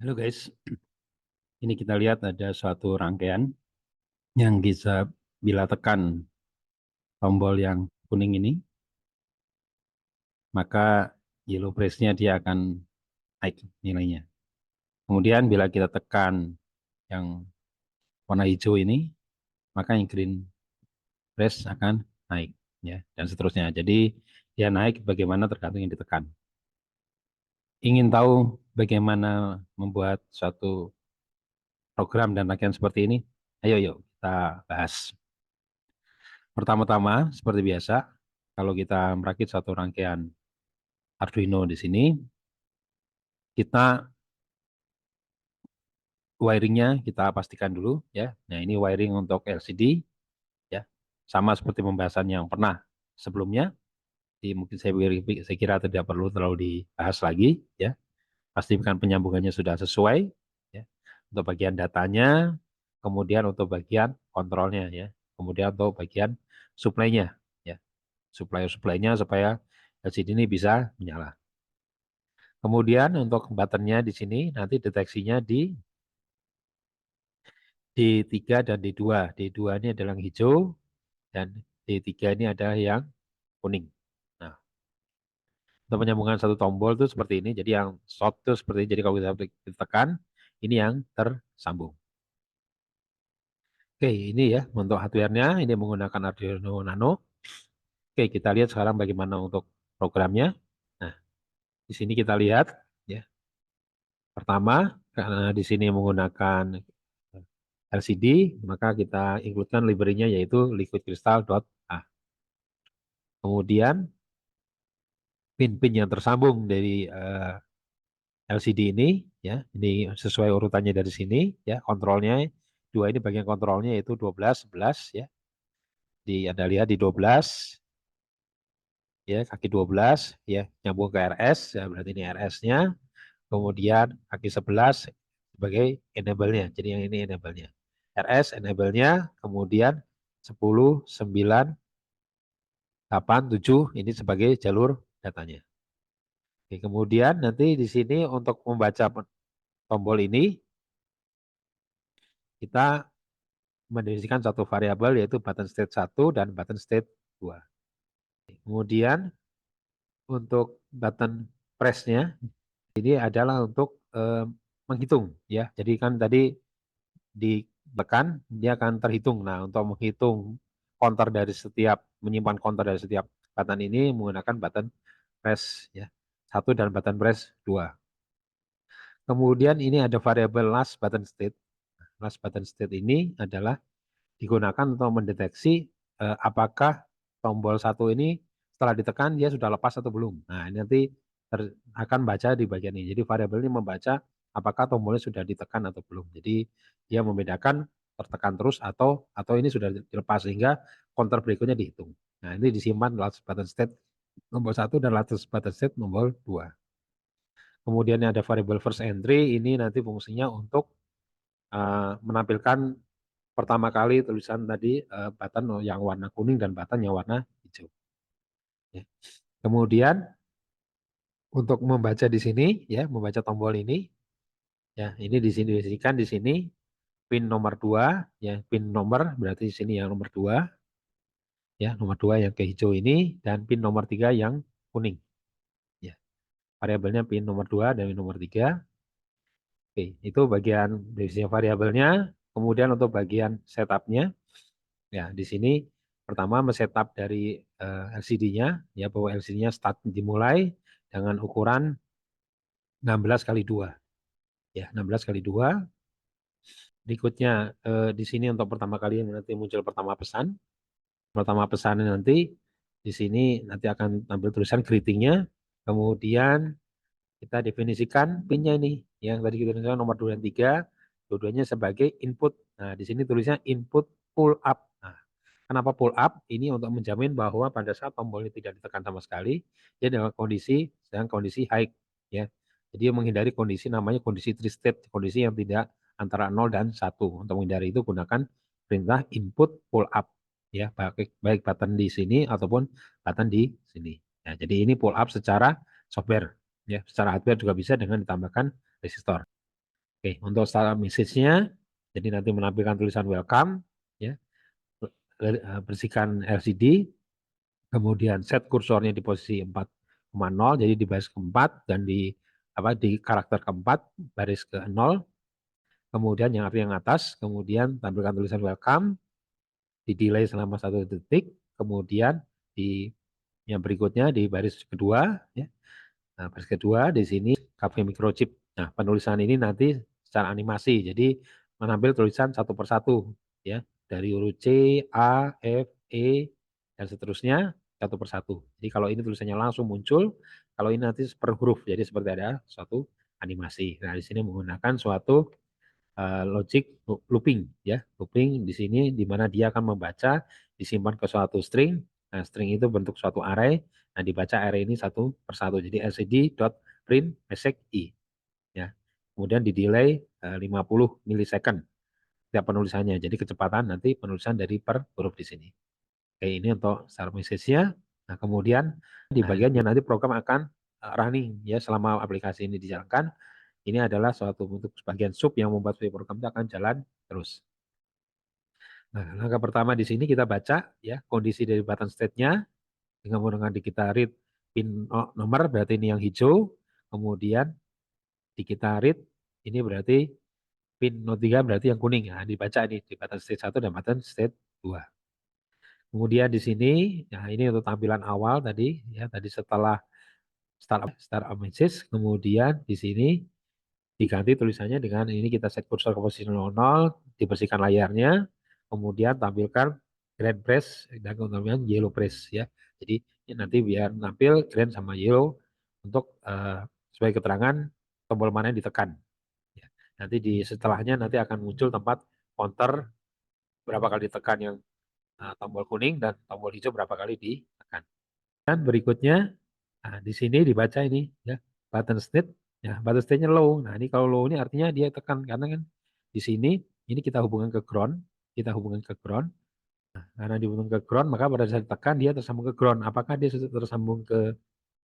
Halo guys, ini kita lihat ada suatu rangkaian yang bisa bila tekan tombol yang kuning ini, maka yellow brace-nya dia akan naik nilainya. Kemudian bila kita tekan yang warna hijau ini, maka yang green brace akan naik, ya, dan seterusnya. Jadi dia naik bagaimana tergantung yang ditekan. Ingin tahu bagaimana membuat suatu program dan rangkaian seperti ini? Ayo, yuk kita bahas. Pertama-tama, seperti biasa, kalau kita merakit satu rangkaian Arduino di sini, kita wiringnya kita pastikan dulu ya. Nah, ini wiring untuk LCD ya. Sama seperti pembahasan yang pernah sebelumnya. Jadi mungkin saya kira tidak perlu terlalu dibahas lagi ya. Pastikan penyambungannya sudah sesuai ya. Untuk bagian datanya, kemudian untuk bagian kontrolnya ya. Kemudian untuk bagian supply-nya ya. Supply-nya supaya LCD ini bisa menyala. Kemudian untuk buttonnya di sini nanti deteksinya di D3 dan D2. D2 ini adalah yang hijau dan D3 ini adalah yang kuning. Nah, untuk penyambungan satu tombol itu seperti ini. Jadi yang short itu seperti ini. Jadi kalau kita tekan, ini yang tersambung. Oke, ini ya untuk hardware-nya. Ini menggunakan Arduino Nano. Oke, kita lihat sekarang bagaimana untuk programnya. Nah, di sini kita lihat ya. Pertama, karena di sini menggunakan LCD, maka kita include-kan library-nya yaitu liquidcrystal.a. Kemudian pin-pin yang tersambung dari LCD ini ya, ini sesuai urutannya dari sini ya, kontrolnya dua ini bagian kontrolnya yaitu 12, 11 ya. Anda lihat di 12 ya, kaki 12 ya, nyambung ke RS ya, berarti ini RS-nya. Kemudian kaki 11 sebagai enable-nya. Jadi yang ini enable-nya. RS enable-nya, kemudian 10, 9, 8, 7 ini sebagai jalur datanya. Oke, kemudian nanti di sini untuk membaca tombol ini kita mendefinisikan satu variabel yaitu button state 1 dan button state 2. Kemudian untuk button press-nya ini adalah untuk menghitung ya. Jadi kan tadi ditekan dia akan terhitung. Nah, untuk menghitung counter dari setiap menyimpan counter dari setiap button ini menggunakan button press ya. 1 dan button press 2. Kemudian ini ada variabel last button state. Last button state ini adalah digunakan untuk mendeteksi apakah tombol 1 ini setelah ditekan dia sudah lepas atau belum. Nah, ini nanti akan baca di bagian ini. Jadi variabel ini membaca apakah tombolnya sudah ditekan atau belum. Jadi dia membedakan tertekan terus atau ini sudah dilepas sehingga counter berikutnya dihitung. Nah, ini disimpan last button state nomor 1 dan last button state nomor 2. Kemudian ada variabel first entry, ini nanti fungsinya untuk menampilkan pertama kali tulisan tadi button yang warna kuning dan button yang warna hijau. Ya. Kemudian untuk membaca di sini ya, membaca tombol ini ya, ini di sini disediakan di sini pin nomor 2 ya, pin nomor berarti di sini yang nomor 2 ya, nomor 2 yang ke hijau ini dan pin nomor 3 yang kuning. Ya. Variabelnya pin nomor 2 dan pin nomor 3. Oke, itu bagian definisi variabelnya. Kemudian untuk bagian setupnya, ya di sini pertama men-setup dari LCD-nya, ya bahwa LCD-nya start dimulai dengan ukuran 16 kali 2. Ya, 16 kali 2. Berikutnya di sini untuk pertama kali nanti muncul pertama pesan. Pertama pesan nanti di sini nanti akan tampil tulisan greeting-nya. Kemudian kita definisikan pin-nya ini. Yang tadi kita definisikan nomor 2 dan 3, dua-duanya sebagai input. Nah, di sini tulisnya input pull up. Nah, kenapa pull up? Ini untuk menjamin bahwa pada saat tombolnya tidak ditekan sama sekali, dia dalam kondisi sedang kondisi high ya. Jadi menghindari kondisi namanya kondisi three state, kondisi yang tidak antara 0 dan 1. Untuk menghindari itu gunakan perintah input pull up ya, baik button di sini ataupun button di sini. Nah, jadi ini pull up secara software ya, secara hardware juga bisa dengan ditambahkan resistor. Oke, untuk startup message-nya, jadi nanti menampilkan tulisan welcome, ya, bersihkan LCD, kemudian set kursornya di posisi 4,0, jadi di baris keempat dan di karakter keempat, baris ke 0, kemudian yang atas, kemudian tampilkan tulisan welcome, di delay selama 1 detik, kemudian di yang berikutnya di baris kedua, ya. Nah, baris kedua di sini cafe microchip. Nah, penulisan ini nanti secara animasi, jadi mengambil tulisan satu persatu, ya, dari huruf C, A, F, E, dan seterusnya satu persatu. Jadi kalau ini tulisannya langsung muncul, kalau ini nanti per huruf, jadi seperti ada suatu animasi. Nah, di sini menggunakan suatu logic looping, ya, looping di sini di mana dia akan membaca disimpan ke suatu string. Nah, string itu bentuk suatu array. Nah, dibaca array ini satu persatu. Jadi lcd.print message i, ya. Kemudian di delay 50 milisecond setiap penulisannya. Jadi kecepatan nanti penulisan dari per huruf di sini. Oke, ini untuk start message-nya. Nah, kemudian di bagiannya nanti program akan running, ya, selama aplikasi ini dijalankan. Ini adalah suatu bentuk bagian sub yang membuat program itu akan jalan terus. Nah, langkah pertama di sini kita baca, ya, kondisi dari button state-nya dengan menggunakan kita read pin nomor, berarti ini yang hijau, kemudian di kita read ini berarti pin 03 berarti yang kuning. Nah, dibaca ini di button state 1 dan button state 2. Kemudian di sini, nah ini untuk tampilan awal tadi, ya, tadi setelah start message, kemudian di sini diganti tulisannya dengan ini kita set kursor ke posisi 00, dibersihkan layarnya, kemudian tampilkan grand press dan kemudian yellow press, ya. Jadi nanti biar nampil grand sama yellow untuk sebagai keterangan tombol mana yang ditekan. Ya. Nanti di setelahnya nanti akan muncul tempat counter berapa kali ditekan yang tombol kuning dan tombol hijau berapa kali ditekan. Dan berikutnya, nah, di sini dibaca ini, ya, button state, ya, button state-nya low. Nah, ini kalau low ini artinya dia tekan karena kan di sini ini kita hubungkan ke ground, kita hubungkan ke ground. Nah, karena dihubungkan ke ground maka pada saat tekan dia tersambung ke ground. Apakah dia tersambung ke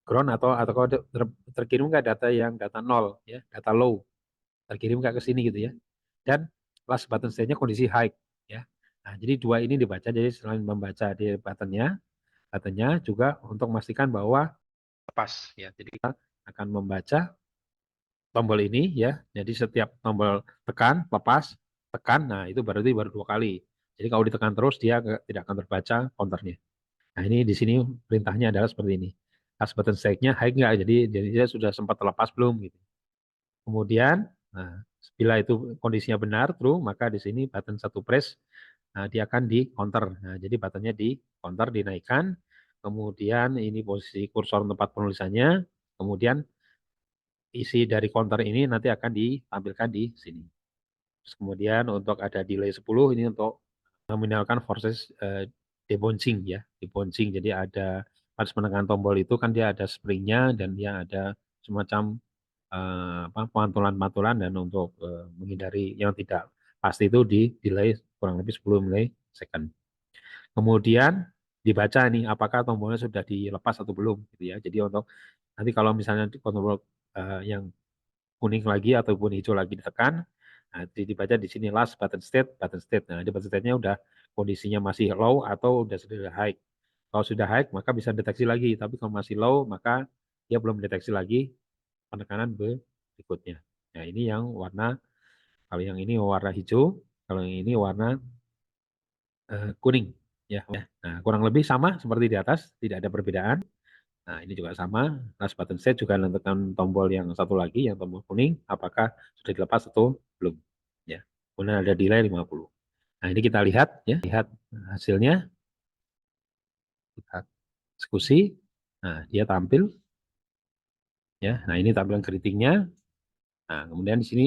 ground atau kalau terkirim nggak data 0, ya, data low, terkirim nggak ke sini gitu, ya. Dan last button state-nya kondisi high, ya. Nah, jadi dua ini dibaca, jadi selain membaca di buttonnya juga untuk memastikan bahwa lepas, ya. Jadi kita akan membaca tombol ini, ya. Jadi setiap tombol tekan, lepas, tekan, nah itu berarti baru 2 kali. Jadi kalau ditekan terus dia tidak akan terbaca counternya. Nah, ini di sini perintahnya adalah seperti ini. Pas button strike-nya high enggak, jadi dia sudah sempat terlepas belum gitu. Kemudian, nah, bila itu kondisinya benar true, maka di sini button satu press, nah, dia akan di counter. Nah, jadi buttonnya di counter dinaikkan, kemudian ini posisi kursor tempat penulisannya, kemudian isi dari counter ini nanti akan ditampilkan di sini. Terus kemudian untuk ada delay 10 ini untuk nominalkan forces debouncing, ya, debouncing. Jadi ada harus menekan tombol itu kan dia ada springnya dan dia ada semacam pantulan-pantulan dan untuk menghindari yang tidak pasti itu di delay kurang lebih 10 milisecond. Kemudian dibaca nih apakah tombolnya sudah dilepas atau belum gitu, ya. Jadi untuk nanti kalau misalnya tombol yang kuning lagi ataupun hijau lagi ditekan, nah dibaca di sini last button state, button state. Nah, di button state-nya udah kondisinya masih low atau sudah high. Kalau sudah high maka bisa deteksi lagi, tapi kalau masih low maka dia belum deteksi lagi penekanan berikutnya. Nah, ini yang warna, kalau yang ini warna hijau, kalau yang ini warna kuning, ya. Nah, kurang lebih sama seperti di atas, tidak ada perbedaan. Nah, ini juga sama. Last button set juga menentukan tombol yang satu lagi, yang tombol kuning, apakah sudah dilepas atau belum. Ya. Kemudian ada delay 50. Nah, ini kita lihat, ya, lihat hasilnya. Kita eksekusi. Nah, dia tampil, ya. Nah, ini tampilan greeting-nya. Nah, kemudian di sini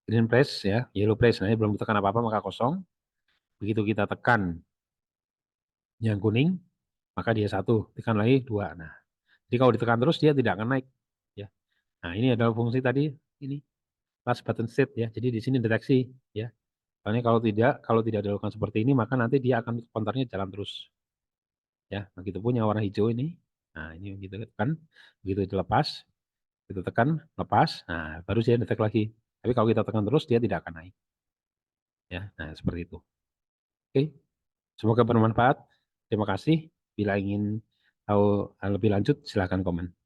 green press, ya, yellow press. Nah, ini belum ditekan apa-apa maka kosong. Begitu kita tekan yang kuning, maka dia 1, tekan lagi 2. Nah, jadi kalau ditekan terus dia tidak akan naik, ya. Nah, ini adalah fungsi tadi ini last button state, ya. Jadi di sini deteksi, ya. Soalnya kalau tidak dilakukan seperti ini maka nanti dia akan counternya jalan terus, ya. Begitu pun yang warna hijau ini. Nah, ini begitu tekan, begitu dilepas, begitu tekan, lepas, nah baru dia detek lagi. Tapi kalau kita tekan terus, dia tidak akan naik. Ya, nah seperti itu. Oke, semoga bermanfaat. Terima kasih. Bila ingin tahu lebih lanjut, silakan komen.